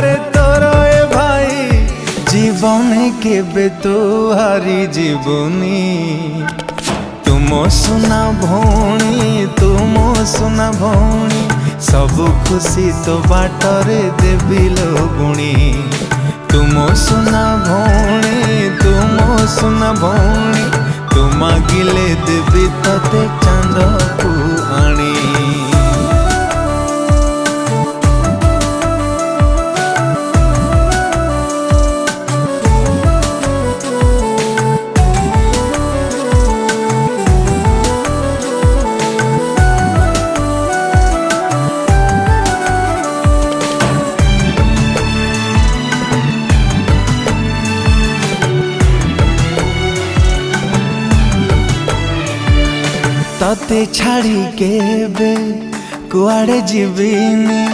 रे तोर ए भाई जीवन केबे तो हारी जीवनी। तुम सुना भौणी तुम सुना भौणी सब खुशी तो बाटरे देवी लगुणी। तुम सुना भौणी तुम सुना भौणी तू मागिले देवी तते चांद को आनी। तते छाड़ी के बे कुआड़े जीविनी।